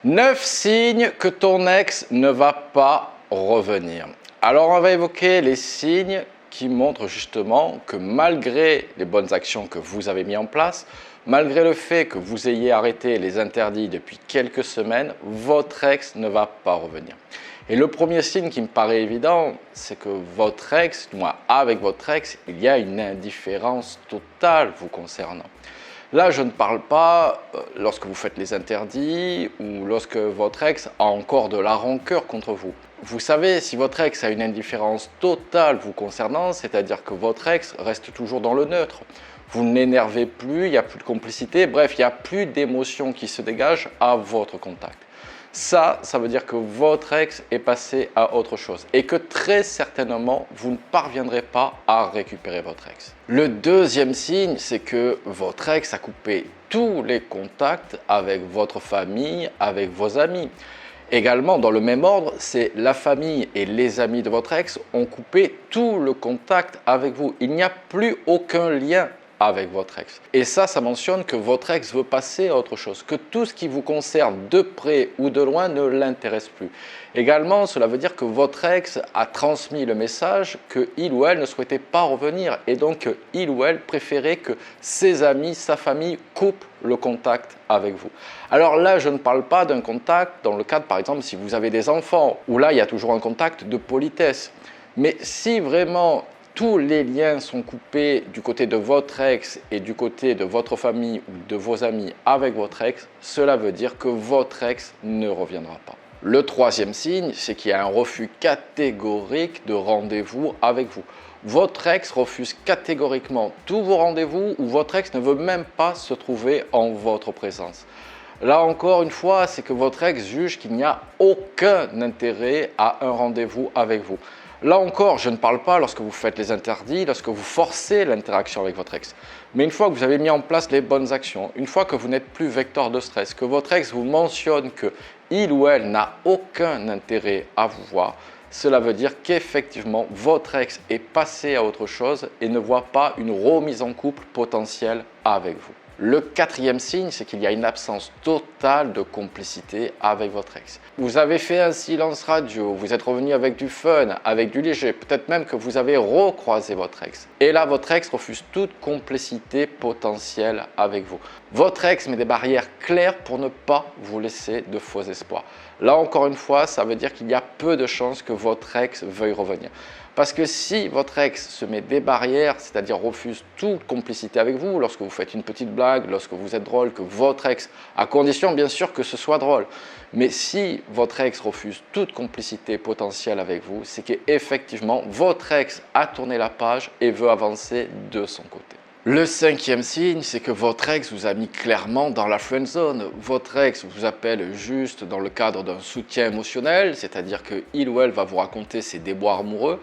9 signes que ton ex ne va pas revenir. Alors on va évoquer les signes qui montrent justement que malgré les bonnes actions que vous avez mises en place, malgré le fait que vous ayez arrêté les interdits depuis quelques semaines, votre ex ne va pas revenir. Et le premier signe qui me paraît évident, c'est que votre ex, moi avec votre ex, il y a une indifférence totale vous concernant. Là, je ne parle pas lorsque vous faites les interdits ou lorsque votre ex a encore de la rancœur contre vous. Vous savez, si votre ex a une indifférence totale vous concernant, c'est-à-dire que votre ex reste toujours dans le neutre, vous ne l'énervez plus, il n'y a plus de complicité, bref, il n'y a plus d'émotion qui se dégage à votre contact. Ça veut dire que votre ex est passé à autre chose et que très certainement, vous ne parviendrez pas à récupérer votre ex. Le deuxième signe, c'est que votre ex a coupé tous les contacts avec votre famille, avec vos amis. Également, dans le même ordre, c'est la famille et les amis de votre ex ont coupé tout le contact avec vous. Il n'y a plus aucun lien avec votre ex. Et ça mentionne que votre ex veut passer à autre chose, que tout ce qui vous concerne de près ou de loin ne l'intéresse plus. Également, cela veut dire que votre ex a transmis le message qu'il ou elle ne souhaitait pas revenir et donc il ou elle préférait que ses amis, sa famille coupent le contact avec vous. Alors là, je ne parle pas d'un contact dans le cadre, par exemple, si vous avez des enfants, où là, il y a toujours un contact de politesse. Mais si vraiment tous les liens sont coupés du côté de votre ex et du côté de votre famille ou de vos amis avec votre ex, cela veut dire que votre ex ne reviendra pas. Le troisième signe, c'est qu'il y a un refus catégorique de rendez-vous avec vous. Votre ex refuse catégoriquement tous vos rendez-vous ou votre ex ne veut même pas se trouver en votre présence. Là encore une fois, c'est que votre ex juge qu'il n'y a aucun intérêt à un rendez-vous avec vous. Là encore, je ne parle pas lorsque vous faites les interdits, lorsque vous forcez l'interaction avec votre ex. Mais une fois que vous avez mis en place les bonnes actions, une fois que vous n'êtes plus vecteur de stress, que votre ex vous mentionne qu'il ou elle n'a aucun intérêt à vous voir, cela veut dire qu'effectivement, votre ex est passé à autre chose et ne voit pas une remise en couple potentielle avec vous. Le quatrième signe, c'est qu'il y a une absence totale de complicité avec votre ex. Vous avez fait un silence radio, vous êtes revenu avec du fun, avec du léger, peut-être même que vous avez recroisé votre ex. Et là, votre ex refuse toute complicité potentielle avec vous. Votre ex met des barrières claires pour ne pas vous laisser de faux espoirs. Là, encore une fois, ça veut dire qu'il y a peu de chances que votre ex veuille revenir. Parce que si votre ex se met des barrières, c'est-à-dire refuse toute complicité avec vous, lorsque vous faites une petite blague, lorsque vous êtes drôle, que votre ex, à condition bien sûr que ce soit drôle, mais si votre ex refuse toute complicité potentielle avec vous, c'est qu'effectivement votre ex a tourné la page et veut avancer de son côté. Le cinquième signe, c'est que votre ex vous a mis clairement dans la friend zone. Votre ex vous appelle juste dans le cadre d'un soutien émotionnel, c'est-à-dire qu'il ou elle va vous raconter ses déboires amoureux.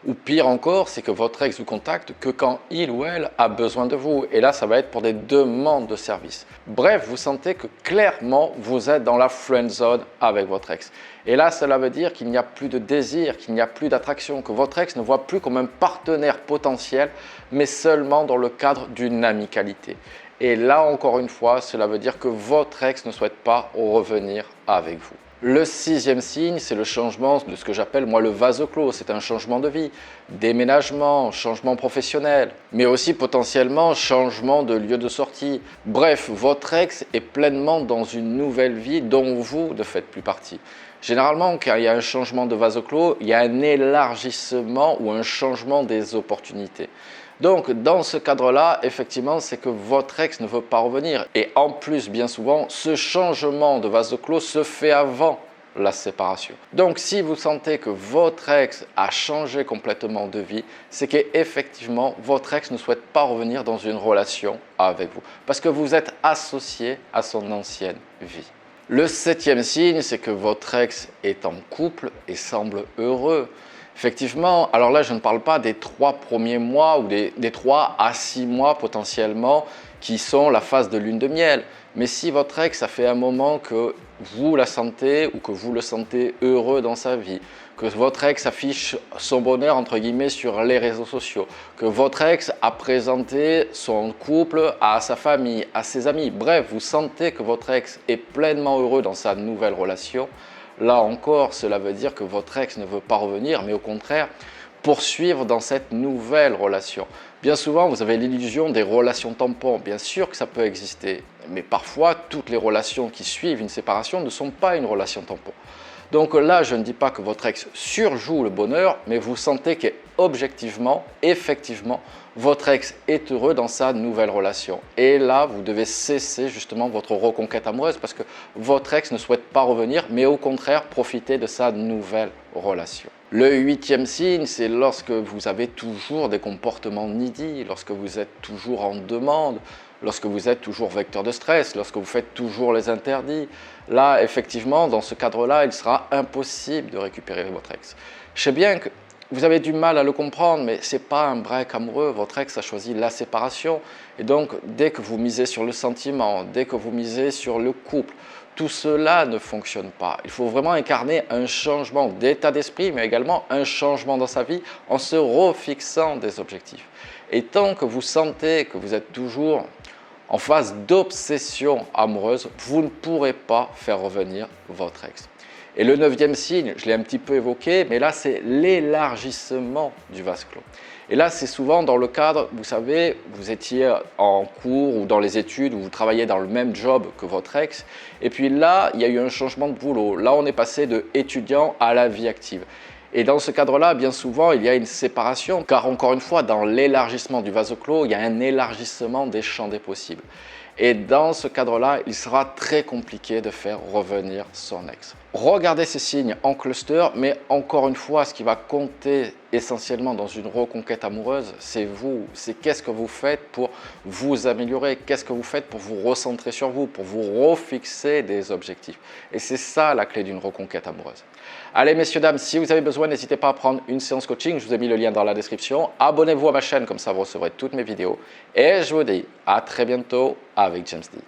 Ou pire encore, c'est que votre ex vous contacte que quand il ou elle a besoin de vous. Et là, ça va être pour des demandes de service. Bref, vous sentez que clairement, vous êtes dans la friend zone avec votre ex. Et là, cela veut dire qu'il n'y a plus de désir, qu'il n'y a plus d'attraction, que votre ex ne voit plus comme un partenaire potentiel, mais seulement dans le cadre d'une amicalité. Et là, encore une fois, cela veut dire que votre ex ne souhaite pas revenir avec vous. Le sixième signe, c'est le changement de ce que j'appelle moi le vase clos. C'est un changement de vie, déménagement, changement professionnel, mais aussi potentiellement changement de lieu de sortie. Bref, votre ex est pleinement dans une nouvelle vie dont vous ne faites plus partie. Généralement, quand il y a un changement de vase clos, il y a un élargissement ou un changement des opportunités. Donc, dans ce cadre-là, effectivement, c'est que votre ex ne veut pas revenir. Et en plus, bien souvent, ce changement de vase clos se fait avant la séparation. Donc, si vous sentez que votre ex a changé complètement de vie, c'est qu'effectivement, votre ex ne souhaite pas revenir dans une relation avec vous. Parce que vous êtes associé à son ancienne vie. Le septième signe, c'est que votre ex est en couple et semble heureux. Effectivement, alors là, je ne parle pas des 3 premiers mois ou des 3 à 6 mois potentiellement qui sont la phase de lune de miel. Mais si votre ex, ça fait un moment vous la sentez ou que vous le sentez heureux dans sa vie, que votre ex affiche son bonheur entre guillemets sur les réseaux sociaux, que votre ex a présenté son couple à sa famille, à ses amis, bref, vous sentez que votre ex est pleinement heureux dans sa nouvelle relation, là encore, cela veut dire que votre ex ne veut pas revenir, mais au contraire, poursuivre dans cette nouvelle relation. Bien souvent, vous avez l'illusion des relations tampons. Bien sûr que ça peut exister, mais parfois, toutes les relations qui suivent une séparation ne sont pas une relation tampon. Donc là, je ne dis pas que votre ex surjoue le bonheur, mais vous sentez qu'objectivement, effectivement, votre ex est heureux dans sa nouvelle relation. Et là, vous devez cesser justement votre reconquête amoureuse parce que votre ex ne souhaite pas revenir, mais au contraire, profiter de sa nouvelle relation. Le 8e signe, c'est lorsque vous avez toujours des comportements needy, lorsque vous êtes toujours en demande, lorsque vous êtes toujours vecteur de stress, lorsque vous faites toujours les interdits. Là, effectivement, dans ce cadre-là, il sera impossible de récupérer votre ex. Je sais bien que vous avez du mal à le comprendre, mais ce n'est pas un break amoureux. Votre ex a choisi la séparation. Et donc, dès que vous misez sur le sentiment, dès que vous misez sur le couple, tout cela ne fonctionne pas. Il faut vraiment incarner un changement d'état d'esprit, mais également un changement dans sa vie en se refixant des objectifs. Et tant que vous sentez que vous êtes toujours en phase d'obsession amoureuse, vous ne pourrez pas faire revenir votre ex. Et le 9e signe, je l'ai un petit peu évoqué, mais là c'est l'élargissement du vase clos. Et là c'est souvent dans le cadre, vous savez, vous étiez en cours ou dans les études, ou vous travaillez dans le même job que votre ex, et puis là il y a eu un changement de boulot. Là on est passé de étudiant à la vie active. Et dans ce cadre-là, bien souvent, il y a une séparation, car encore une fois, dans l'élargissement du vase clos, il y a un élargissement des champs des possibles. Et dans ce cadre-là, il sera très compliqué de faire revenir son ex. Regardez ces signes en cluster, mais encore une fois, ce qui va compter essentiellement dans une reconquête amoureuse, c'est vous. C'est qu'est-ce que vous faites pour vous améliorer, qu'est-ce que vous faites pour vous recentrer sur vous, pour vous refixer des objectifs. Et c'est ça la clé d'une reconquête amoureuse. Allez messieurs, dames, si vous avez besoin, n'hésitez pas à prendre une séance coaching, je vous ai mis le lien dans la description. Abonnez-vous à ma chaîne, comme ça vous recevrez toutes mes vidéos. Et je vous dis à très bientôt avec James D.